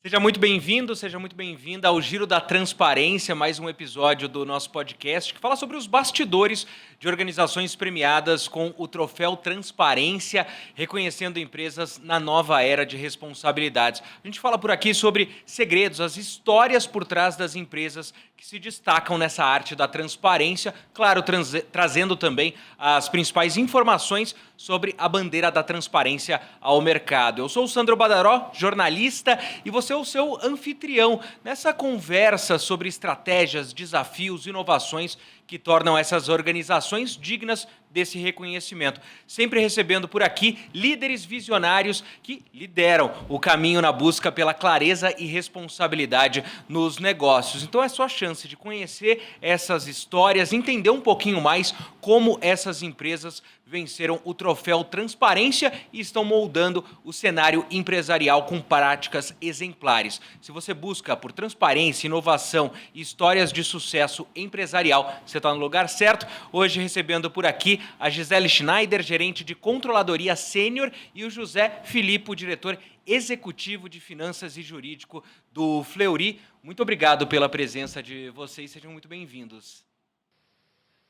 Seja muito bem-vindo, seja muito bem-vinda ao Giro da Transparência, mais um episódio do nosso podcast que fala sobre os bastidores de organizações premiadas com o troféu Transparência, reconhecendo empresas na nova era de responsabilidades. A gente fala por aqui sobre segredos, as histórias por trás das empresas que se destacam nessa arte da transparência, claro, trazendo também as principais informações sobre a bandeira da transparência ao mercado. Eu sou o Sandro Badaró, jornalista, e você é o seu anfitrião nessa conversa sobre estratégias, desafios, inovações que tornam essas organizações dignas desse reconhecimento. Sempre recebendo por aqui líderes visionários que lideram o caminho na busca pela clareza e responsabilidade nos negócios. Então é sua chance de conhecer essas histórias, entender um pouquinho mais como essas empresas venceram o troféu Transparência e estão moldando o cenário empresarial com práticas exemplares. Se você busca por transparência, inovação e histórias de sucesso empresarial, você está no lugar certo. Hoje recebendo por aqui a Gisele Schneider, gerente de controladoria sênior, e o José Filippo, diretor executivo de finanças e jurídico do Fleury. Muito obrigado pela presença de vocês, sejam muito bem-vindos.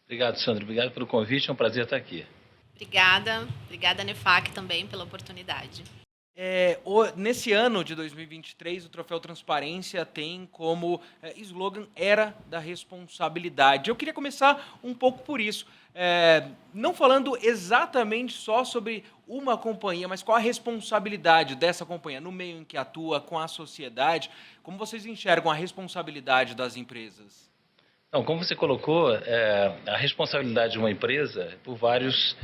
Obrigado, Sandro. Obrigado pelo convite, é um prazer estar aqui. Obrigada, Nefac, também pela oportunidade. Nesse ano de 2023, o Troféu Transparência tem como slogan Era da Responsabilidade. Eu queria começar um pouco por isso, não falando exatamente só sobre uma companhia, mas qual a responsabilidade dessa companhia no meio em que atua, com a sociedade. Como vocês enxergam a responsabilidade das empresas? Então, como você colocou, a responsabilidade de uma empresa é por vários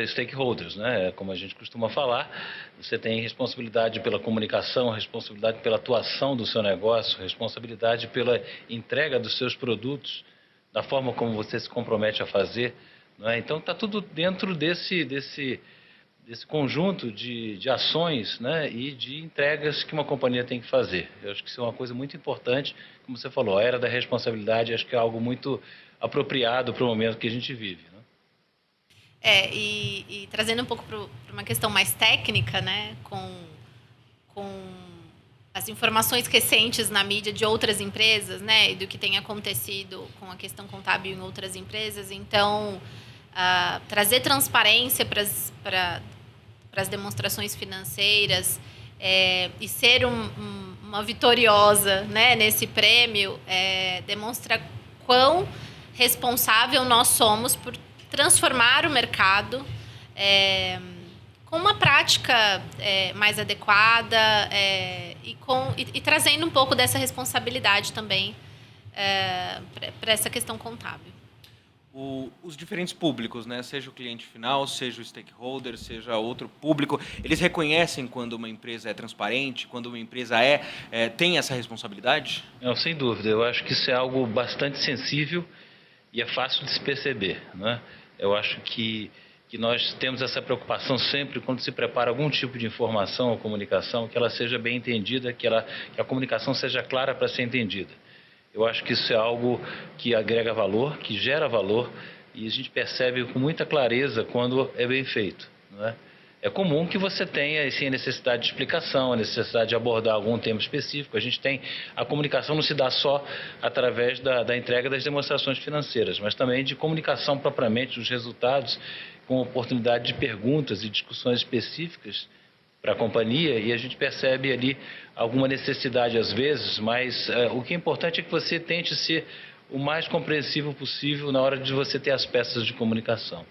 stakeholders, né? Como a gente costuma falar, você tem responsabilidade pela comunicação, responsabilidade pela atuação do seu negócio, responsabilidade pela entrega dos seus produtos, da forma como você se compromete a fazer, não é? Então, está tudo dentro desse conjunto de ações, né, e de entregas que uma companhia tem que fazer. Eu acho que isso é uma coisa muito importante, como você falou, a era da responsabilidade, acho que é algo muito apropriado para o momento que a gente vive, né? E trazendo um pouco para uma questão mais técnica, né, com as informações recentes na mídia de outras empresas, né, e do que tem acontecido com a questão contábil em outras empresas. Então, trazer transparência para as demonstrações financeiras e ser uma vitoriosa, né, nesse prêmio demonstra quão responsável nós somos por transformar o mercado com uma prática mais adequada e trazendo um pouco dessa responsabilidade também para essa questão contábil. Os diferentes públicos, né? Seja o cliente final, seja o stakeholder, seja outro público, eles reconhecem quando uma empresa é transparente, quando uma empresa tem essa responsabilidade? Não, sem dúvida. Eu acho que isso é algo bastante sensível e é fácil de se perceber, né? Eu acho que nós temos essa preocupação sempre quando se prepara algum tipo de informação ou comunicação, que ela seja bem entendida, que a comunicação seja clara para ser entendida. Eu acho que isso é algo que agrega valor, que gera valor, e a gente percebe com muita clareza quando é bem feito, não é? É comum que você tenha assim, a necessidade de explicação, a necessidade de abordar algum tema específico. A comunicação não se dá só através da entrega das demonstrações financeiras, mas também de comunicação propriamente dos resultados, com oportunidade de perguntas e discussões específicas para a companhia, e a gente percebe ali alguma necessidade às vezes, mas o que é importante é que você tente ser o mais compreensivo possível na hora de você ter as peças de comunicação.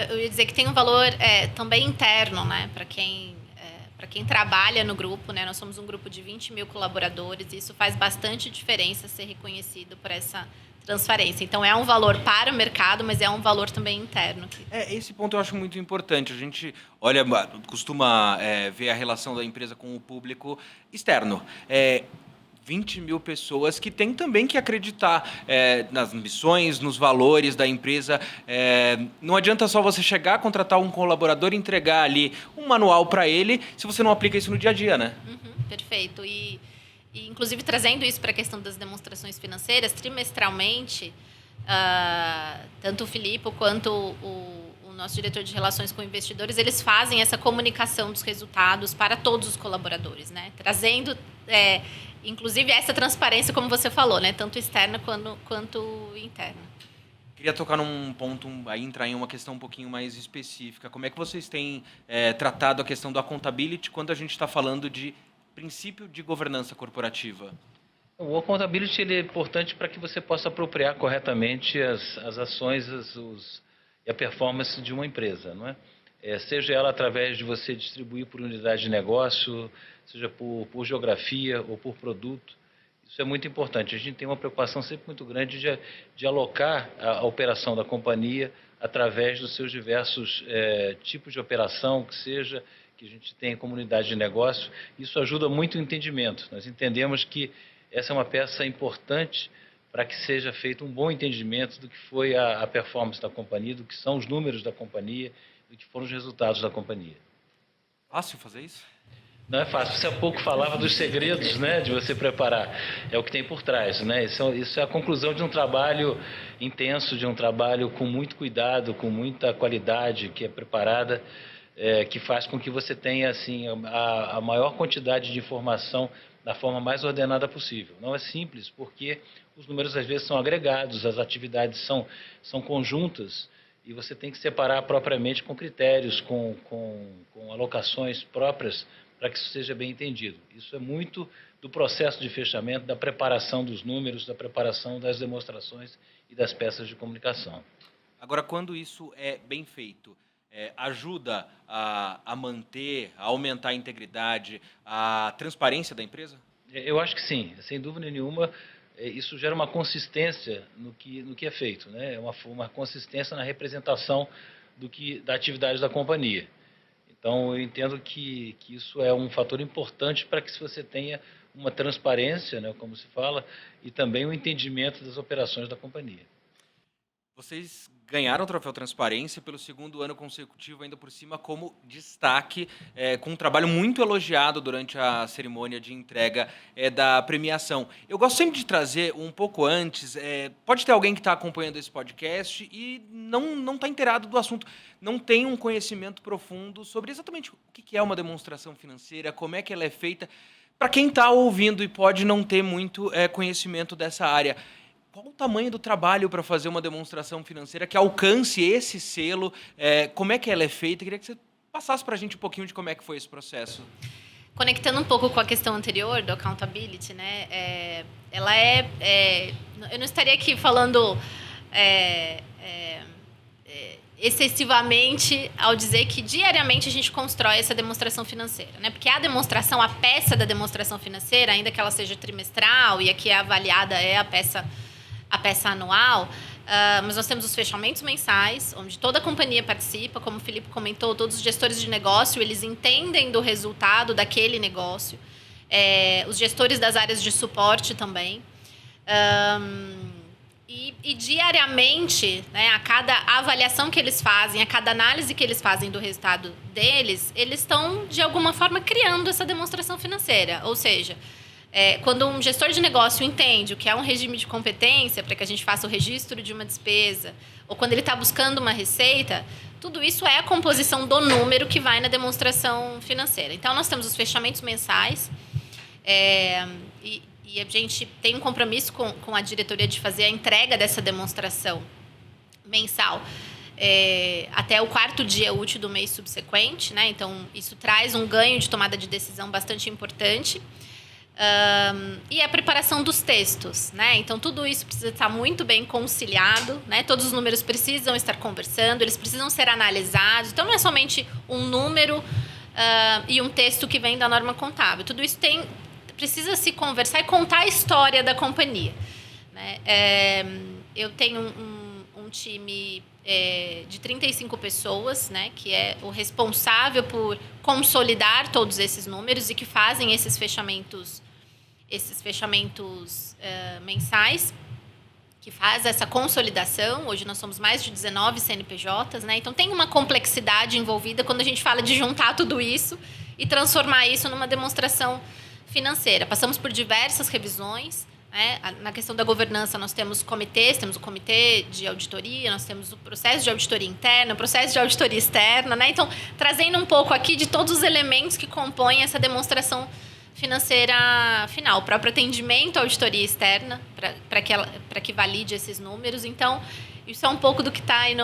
Eu ia dizer que tem um valor também interno, né, para quem trabalha no grupo, né? Nós somos um grupo de 20 mil colaboradores e isso faz bastante diferença ser reconhecido por essa transparência. Então, é um valor para o mercado, mas é um valor também interno. Esse ponto eu acho muito importante. A gente costuma ver a relação da empresa com o público externo. 20 mil pessoas que têm também que acreditar nas missões, nos valores da empresa. Não adianta só você chegar, contratar um colaborador e entregar ali um manual para ele, se você não aplica isso no dia a dia, né? Perfeito. E, inclusive, trazendo isso para a questão das demonstrações financeiras, trimestralmente, tanto o Filipe quanto o nosso diretor de relações com investidores, eles fazem essa comunicação dos resultados para todos os colaboradores, né? Trazendo, inclusive, essa transparência, como você falou, né? Tanto externa quanto interna. Queria tocar num ponto, aí entrar em uma questão um pouquinho mais específica. Como é que vocês têm tratado a questão do accountability quando a gente está falando de princípio de governança corporativa? O accountability ele é importante para que você possa apropriar corretamente as ações e a performance de uma empresa, não é? Seja ela através de você distribuir por unidade de negócio, seja por geografia ou por produto. Isso é muito importante. A gente tem uma preocupação sempre muito grande de alocar a operação da companhia através dos seus diversos tipos de operação, que a gente tem como unidade de negócio. Isso ajuda muito o entendimento. Nós entendemos que essa é uma peça importante para que seja feito um bom entendimento do que foi a performance da companhia, do que são os números da companhia, do que foram os resultados da companhia. Fácil fazer isso? Não é fácil. Você há pouco falava dos segredos, né, de você preparar. É o que tem por trás, né? Isso é a conclusão de um trabalho intenso, de um trabalho com muito cuidado, com muita qualidade, que é preparada, que faz com que você tenha assim a maior quantidade de informação da forma mais ordenada possível. Não é simples, porque os números às vezes são agregados, as atividades são conjuntas, e você tem que separar propriamente com critérios, com alocações próprias, para que isso seja bem entendido. Isso é muito do processo de fechamento, da preparação dos números, da preparação das demonstrações e das peças de comunicação. Agora, quando isso é bem feito, ajuda a manter, a aumentar a integridade, a transparência da empresa? Eu acho que sim, sem dúvida nenhuma. Isso gera uma consistência no que é feito, né? É uma consistência na representação da atividade da companhia. Então, eu entendo que isso é um fator importante para que você tenha uma transparência, né, como se fala, e também o entendimento das operações da companhia. Vocês ganharam o Troféu Transparência pelo segundo ano consecutivo, ainda por cima, como destaque, com um trabalho muito elogiado durante a cerimônia de entrega da premiação. Eu gosto sempre de trazer um pouco antes, pode ter alguém que está acompanhando esse podcast e não está inteirado do assunto, não tem um conhecimento profundo sobre exatamente o que é uma demonstração financeira, como é que ela é feita. Para quem está ouvindo e pode não ter muito conhecimento dessa área, qual o tamanho do trabalho para fazer uma demonstração financeira que alcance esse selo? Como é que ela é feita? Eu queria que você passasse para a gente um pouquinho de como é que foi esse processo. Conectando um pouco com a questão anterior do accountability, né? Eu não estaria aqui falando excessivamente ao dizer que diariamente a gente constrói essa demonstração financeira, né? Porque a peça da demonstração financeira, ainda que ela seja trimestral e aqui avaliada a peça anual, mas nós temos os fechamentos mensais, onde toda a companhia participa, como o Filipe comentou, todos os gestores de negócio, eles entendem do resultado daquele negócio, os gestores das áreas de suporte também, e diariamente, né, a cada avaliação que eles fazem, a cada análise que eles fazem do resultado deles, eles estão, de alguma forma, criando essa demonstração financeira, ou seja, quando um gestor de negócio entende o que é um regime de competência para que a gente faça o registro de uma despesa, ou quando ele está buscando uma receita, tudo isso é a composição do número que vai na demonstração financeira. Então, nós temos os fechamentos mensais, e a gente tem um compromisso com a diretoria de fazer a entrega dessa demonstração mensal até o 4º dia útil do mês subsequente, né? Então, isso traz um ganho de tomada de decisão bastante importante. E a preparação dos textos, né? Então, tudo isso precisa estar muito bem conciliado, né? Todos os números precisam estar conversando, eles precisam ser analisados. Então, não é somente um número e um texto que vem da norma contábil. Tudo isso precisa se conversar e contar a história da companhia, né? Eu tenho um time de 35 pessoas, né, que é o responsável por consolidar todos esses números e que fazem esses fechamentos mensais, que faz essa consolidação. Hoje nós somos mais de 19 CNPJs, né? Então tem uma complexidade envolvida quando a gente fala de juntar tudo isso e transformar isso numa demonstração financeira. Passamos por diversas revisões. Na questão da governança, nós temos comitês, temos o comitê de auditoria, nós temos o processo de auditoria interna, o processo de auditoria externa, né? Então, trazendo um pouco aqui de todos os elementos que compõem essa demonstração financeira final, o próprio atendimento à auditoria externa, para que valide esses números. Então, isso é um pouco do que está aí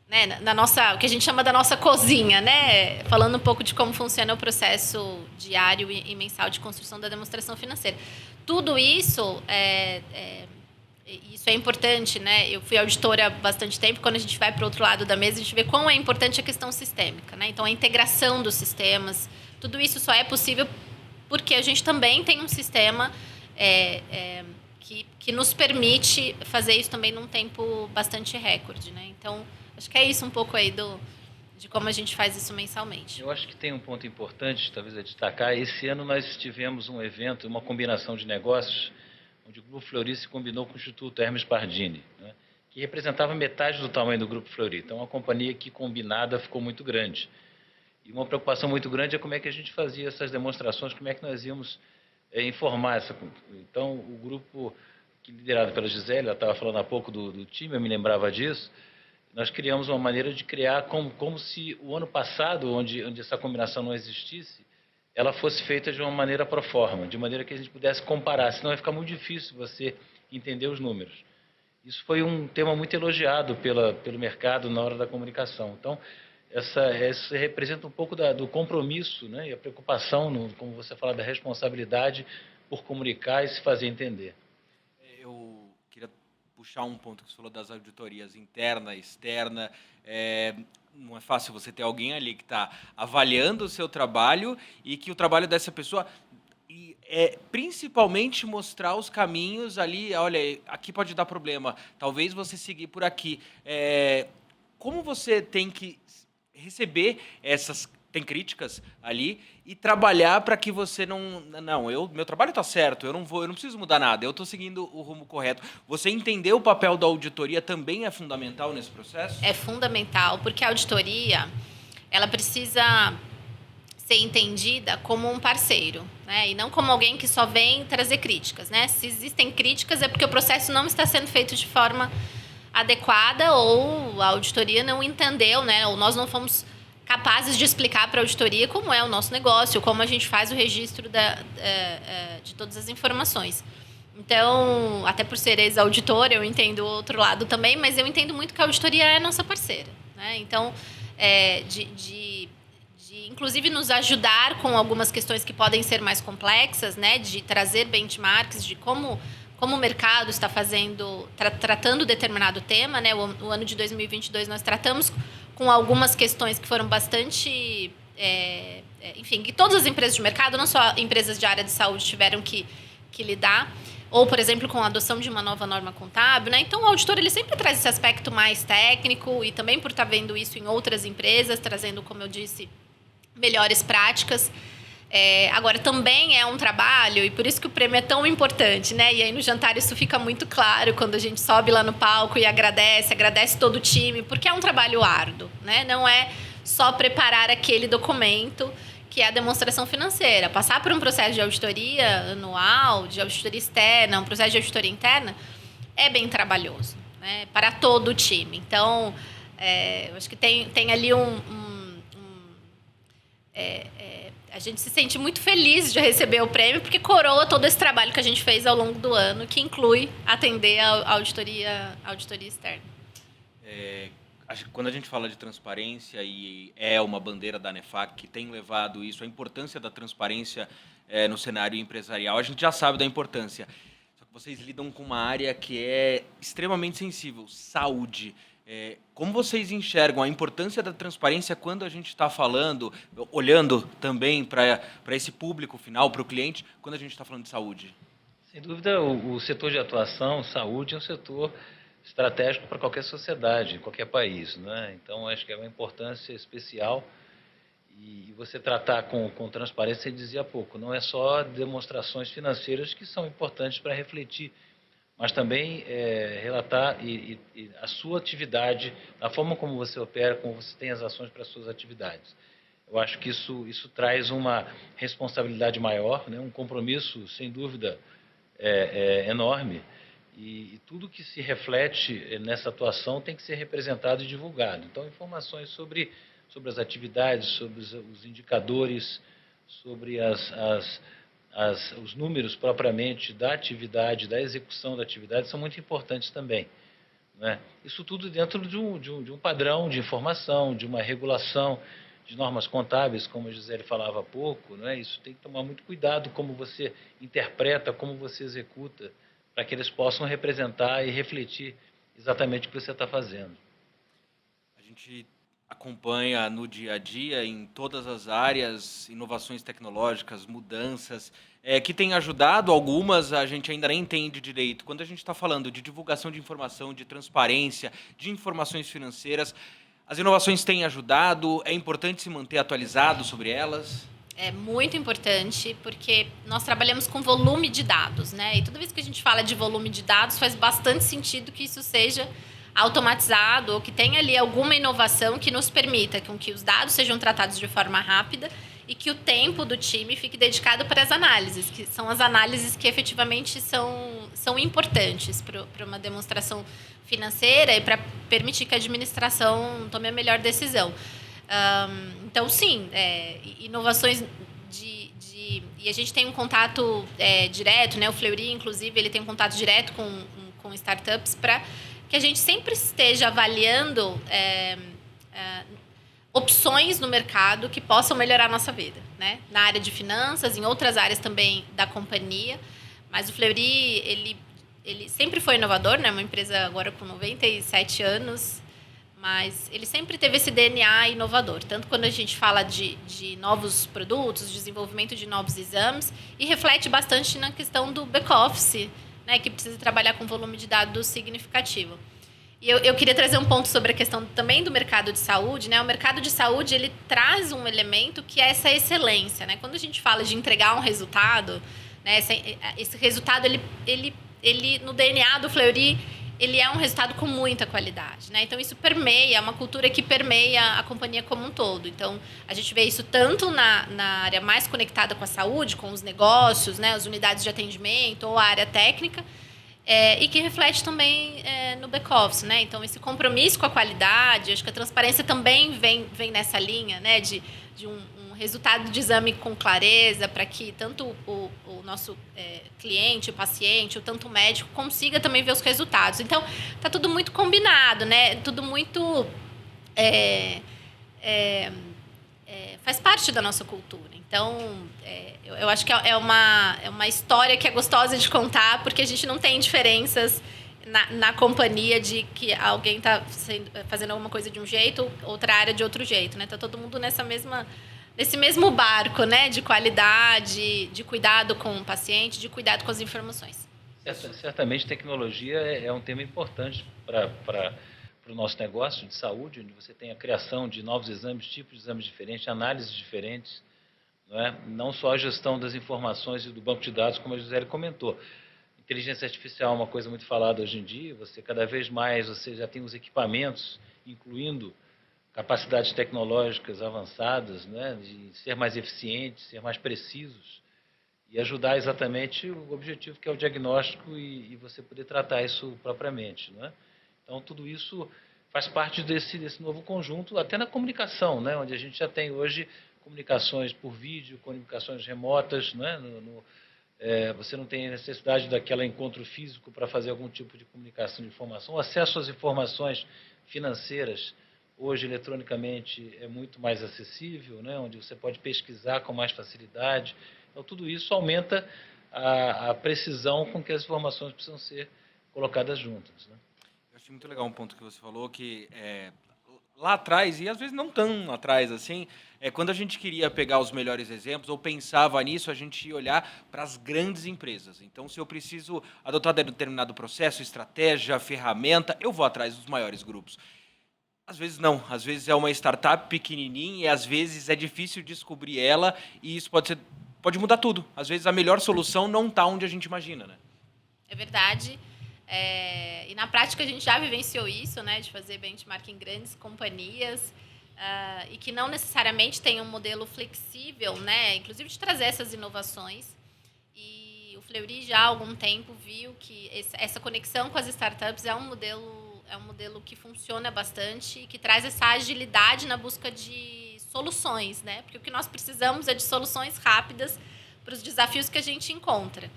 né, na nossa, o que a gente chama da nossa cozinha, né? Falando um pouco de como funciona o processo diário e mensal de construção da demonstração financeira. Tudo isso isso é importante, né? Eu fui auditora há bastante tempo. Quando a gente vai para o outro lado da mesa, a gente vê quão é importante a questão sistêmica, né? Então, a integração dos sistemas, tudo isso só é possível porque a gente também tem um sistema que nos permite fazer isso também num tempo bastante recorde, né? Então, acho que é isso um pouco aí de como a gente faz isso mensalmente. Eu acho que tem um ponto importante, talvez, a destacar. Esse ano nós tivemos um evento, uma combinação de negócios, onde o Grupo Fleury se combinou com o Instituto Hermes Pardini, né, que representava metade do tamanho do Grupo Fleury. Então, uma companhia que combinada ficou muito grande. E uma preocupação muito grande é como é que a gente fazia essas demonstrações, como é que nós íamos informar essa. Então, o grupo, liderado pela Gisele, ela estava falando há pouco do time, eu me lembrava disso, nós criamos uma maneira de criar como se o ano passado, onde essa combinação não existisse, ela fosse feita de uma maneira pro forma, de maneira que a gente pudesse comparar, senão ia ficar muito difícil você entender os números. Isso foi um tema muito elogiado pelo mercado na hora da comunicação. Então, essa representa um pouco do compromisso, né, e a preocupação, como você fala, da responsabilidade por comunicar e se fazer entender. Eu queria puxar um ponto que você falou das auditorias interna, externa. Não é fácil você ter alguém ali que está avaliando o seu trabalho e que o trabalho dessa pessoa principalmente mostrar os caminhos ali. Olha, aqui pode dar problema, talvez você seguir por aqui. Como você tem que receber tem críticas ali e trabalhar para que você meu trabalho está certo, eu não preciso mudar nada, eu estou seguindo o rumo correto. Você entender o papel da auditoria também é fundamental nesse processo? É fundamental, porque a auditoria, ela precisa ser entendida como um parceiro, né? E não como alguém que só vem trazer críticas, né? Se existem críticas é porque o processo não está sendo feito de forma adequada ou a auditoria não entendeu, né? Ou nós não fomos capazes de explicar para a auditoria como é o nosso negócio, como a gente faz o registro de todas as informações. Então, até por ser ex-auditora, eu entendo o outro lado também, mas eu entendo muito que a auditoria é nossa parceira, né? Então, de inclusive nos ajudar com algumas questões que podem ser mais complexas, né? De trazer benchmarks de como o mercado está tratando determinado tema, né? O ano de 2022 nós tratamos com algumas questões que foram bastante, enfim, que todas as empresas de mercado, não só empresas de área de saúde, tiveram que lidar, ou, por exemplo, com a adoção de uma nova norma contábil, né? Então, o auditor ele sempre traz esse aspecto mais técnico e também por estar vendo isso em outras empresas, trazendo, como eu disse, melhores práticas. Agora, também é um trabalho, e por isso que o prêmio é tão importante, né? E aí, no jantar, isso fica muito claro, quando a gente sobe lá no palco e agradece todo o time, porque é um trabalho árduo, né? Não é só preparar aquele documento, que é a demonstração financeira. Passar por um processo de auditoria anual, de auditoria externa, um processo de auditoria interna, é bem trabalhoso, né? Para todo o time. Então, eu acho que tem ali a gente se sente muito feliz de receber o prêmio, porque coroa todo esse trabalho que a gente fez ao longo do ano, que inclui atender a auditoria externa. Acho que quando a gente fala de transparência, e é uma bandeira da ANEFAC que tem levado isso, a importância da transparência no cenário empresarial, a gente já sabe da importância. Só que vocês lidam com uma área que é extremamente sensível, saúde. Como vocês enxergam a importância da transparência quando a gente está falando, olhando também para esse público final, para o cliente, quando a gente está falando de saúde? Sem dúvida, o setor de atuação, saúde, é um setor estratégico para qualquer sociedade, qualquer país, né? Então, acho que é uma importância especial e você tratar com transparência, você dizia há pouco, não é só demonstrações financeiras que são importantes para refletir, mas também relatar a sua atividade, a forma como você opera, como você tem as ações para as suas atividades. Eu acho que isso traz uma responsabilidade maior, né? Um compromisso, sem dúvida, enorme. E tudo que se reflete nessa atuação tem que ser representado e divulgado. Então, informações sobre as atividades, sobre os indicadores, sobre os números propriamente da atividade, da execução da atividade, são muito importantes também, né? Isso tudo dentro de um padrão de informação, de uma regulação, de normas contábeis, como a Gisele falava há pouco, né? Isso tem que tomar muito cuidado como você interpreta, como você executa, para que eles possam representar e refletir exatamente o que você está fazendo. A gente acompanha no dia a dia, em todas as áreas, inovações tecnológicas, mudanças, que têm ajudado, algumas a gente ainda nem entende direito. Quando a gente está falando de divulgação de informação, de transparência, de informações financeiras, as inovações têm ajudado, é importante se manter atualizado sobre elas? É muito importante, porque nós trabalhamos com volume de dados, né? E toda vez que a gente fala de volume de dados, faz bastante sentido que isso seja automatizado ou que tenha ali alguma inovação que nos permita que os dados sejam tratados de forma rápida e que o tempo do time fique dedicado para as análises, que são as análises que efetivamente são importantes para uma demonstração financeira e para permitir que a administração tome a melhor decisão. Então, sim, inovações e a gente tem um contato direto, né? O Fleury, inclusive, ele tem um contato direto com startups para que a gente sempre esteja avaliando opções no mercado que possam melhorar a nossa vida, né? Na área de finanças, em outras áreas também da companhia. Mas o Fleury, ele sempre foi inovador, né? Uma empresa agora com 97 anos, mas ele sempre teve esse DNA inovador, tanto quando a gente fala de novos produtos, desenvolvimento de novos exames, e reflete bastante na questão do back-office, né, que precisa trabalhar com volume de dados significativo. E eu queria trazer um ponto sobre a questão também do mercado de saúde, né? O mercado de saúde, ele traz um elemento que é essa excelência, né? Quando a gente fala de entregar um resultado, né, esse resultado, ele no DNA do Fleury, ele é um resultado com muita qualidade, né? Então, isso permeia, é uma cultura que permeia a companhia como um todo. Então, a gente vê isso tanto na área mais conectada com a saúde, com os negócios, né, as unidades de atendimento ou a área técnica, e que reflete também no back-office, né? Então, esse compromisso com a qualidade, acho que a transparência também vem nessa linha, né, de um resultado de exame com clareza, para que tanto o nosso cliente, o paciente, ou tanto o médico, consiga também ver os resultados. Então, está tudo muito combinado, né? Tudo muito... faz parte da nossa cultura. Então, eu acho que é uma história que é gostosa de contar, porque a gente não tem diferenças na companhia de que alguém está fazendo alguma coisa de um jeito, outra área de outro jeito, né? Está todo mundo nesse mesmo barco, né? De qualidade, de cuidado com o paciente, de cuidado com as informações. Certamente, tecnologia é um tema importante para o nosso negócio de saúde, onde você tem a criação de novos exames, tipos de exames diferentes, análises diferentes, não é? Não só a gestão das informações e do banco de dados, como a Gisele comentou. Inteligência artificial é uma coisa muito falada hoje em dia. Cada vez mais você já tem os equipamentos, incluindo capacidades tecnológicas avançadas, né, de ser mais eficientes, ser mais precisos e ajudar exatamente o objetivo, que é o diagnóstico, e você poder tratar isso propriamente, né? Então, tudo isso faz parte desse novo conjunto, até na comunicação, né, onde a gente já tem hoje comunicações por vídeo, comunicações remotas, né? Você não tem necessidade daquele encontro físico para fazer algum tipo de comunicação de informação. O acesso às informações financeiras, hoje, eletronicamente, é muito mais acessível, né? Onde você pode pesquisar com mais facilidade. Então, tudo isso aumenta a precisão com que as informações precisam ser colocadas juntas, né? Eu achei muito legal um ponto que você falou, que lá atrás, e às vezes não tão atrás assim, quando a gente queria pegar os melhores exemplos ou pensava nisso, a gente ia olhar para as grandes empresas. Então, se eu preciso adotar determinado processo, estratégia, ferramenta, eu vou atrás dos maiores grupos. Às vezes não, às vezes é uma startup pequenininha e às vezes é difícil descobrir ela, e isso pode mudar tudo. Às vezes a melhor solução não está onde a gente imagina, né? É verdade. E na prática a gente já vivenciou isso, né, de fazer benchmark em grandes companhias. e que não necessariamente tem um modelo flexível, né? Inclusive de trazer essas inovações. E o Fleury já há algum tempo viu que essa conexão com as startups é um modelo que funciona bastante e que traz essa agilidade na busca de soluções, né? Porque o que nós precisamos é de soluções rápidas para os desafios que a gente encontra.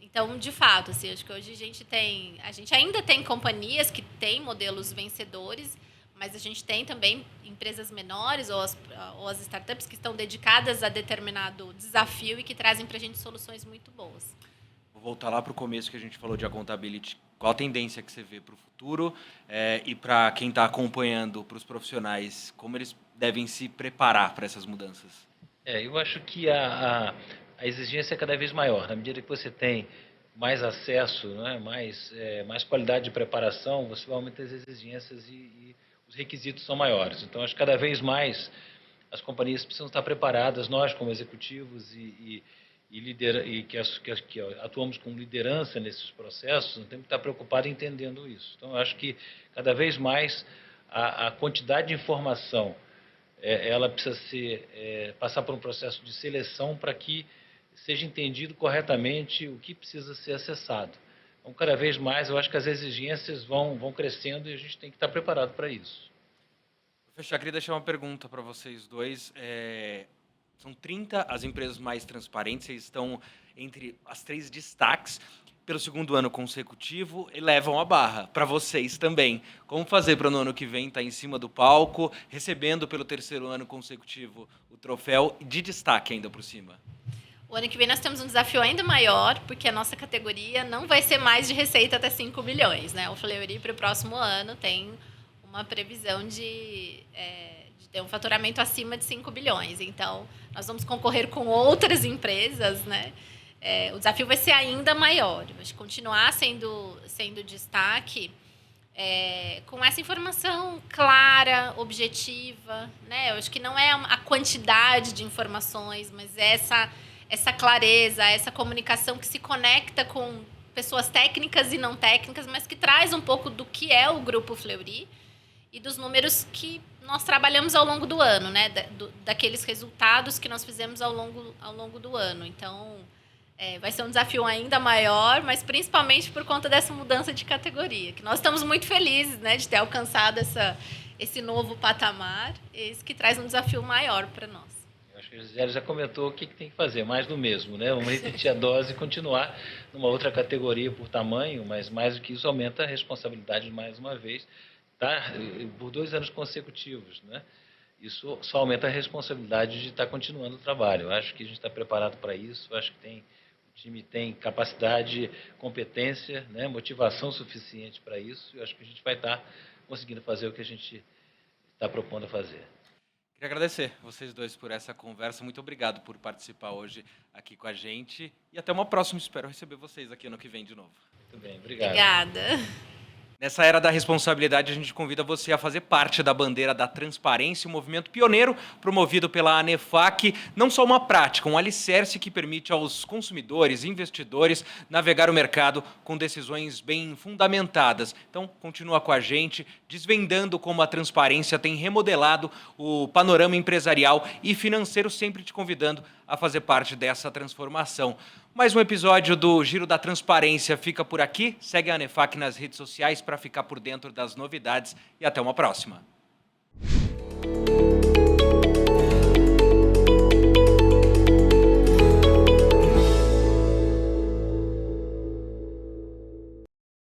Então, de fato, assim, acho que hoje a gente ainda tem companhias que têm modelos vencedores, mas a gente tem também empresas menores ou as startups que estão dedicadas a determinado desafio e que trazem para a gente soluções muito boas. Vou voltar lá para o começo que a gente falou de accountability. Qual a tendência que você vê para o futuro e para quem está acompanhando, para os profissionais, como eles devem se preparar para essas mudanças? Eu acho que a exigência é cada vez maior. Na medida que você tem mais acesso, né, mais qualidade de preparação, você vai aumentar as exigências e os requisitos são maiores. Então, acho que cada vez mais as companhias precisam estar preparadas, nós como executivos que atuamos com liderança nesses processos, nós temos que estar preocupados entendendo isso. Então, acho que cada vez mais a quantidade de informação ela precisa passar por um processo de seleção para que seja entendido corretamente o que precisa ser acessado. Então, cada vez mais, eu acho que as exigências vão crescendo e a gente tem que estar preparado para isso. Para fechar, queria deixar uma pergunta para vocês dois. São 30 as empresas mais transparentes, vocês estão entre as 3 destaques pelo segundo ano consecutivo e levam a barra para vocês também. Como fazer para no ano que vem estar em cima do palco, recebendo pelo terceiro ano consecutivo o troféu de destaque ainda por cima? O ano que vem nós temos um desafio ainda maior, porque a nossa categoria não vai ser mais de receita até 5 bilhões. Né? O Fleury, para o próximo ano, tem uma previsão de ter um faturamento acima de 5 bilhões. Então, nós vamos concorrer com outras empresas, né? O desafio vai ser ainda maior. Vai continuar sendo destaque com essa informação clara, objetiva. Né? Eu acho que não é a quantidade de informações, mas essa clareza, essa comunicação que se conecta com pessoas técnicas e não técnicas, mas que traz um pouco do que é o Grupo Fleury e dos números que nós trabalhamos ao longo do ano, né? Daqueles resultados que nós fizemos ao longo do ano. Então, vai ser um desafio ainda maior, mas principalmente por conta dessa mudança de categoria, que nós estamos muito felizes, né, de ter alcançado esse novo patamar, esse que traz um desafio maior para nós. Acho que a Gisele já comentou o que tem que fazer, mais do mesmo, né? Vamos repetir a dose e continuar numa outra categoria por tamanho, mas mais do que isso aumenta a responsabilidade mais uma vez, tá? Por 2 anos consecutivos, né? Isso só aumenta a responsabilidade de estar continuando o trabalho. Eu acho que a gente está preparado para isso, eu acho que o time tem capacidade, competência, né? Motivação suficiente para isso, eu acho que a gente vai estar conseguindo fazer o que a gente está propondo a fazer. Queria agradecer vocês dois por essa conversa. Muito obrigado por participar hoje aqui com a gente. E até uma próxima. Espero receber vocês aqui ano que vem de novo. Muito bem, obrigado. Obrigada. Nessa era da responsabilidade, a gente convida você a fazer parte da bandeira da transparência, um movimento pioneiro promovido pela ANEFAC, não só uma prática, um alicerce que permite aos consumidores e investidores navegar o mercado com decisões bem fundamentadas. Então, continua com a gente, desvendando como a transparência tem remodelado o panorama empresarial e financeiro, sempre te convidando a fazer parte dessa transformação. Mais um episódio do Giro da Transparência fica por aqui. Segue a ANEFAC nas redes sociais para ficar por dentro das novidades e até uma próxima.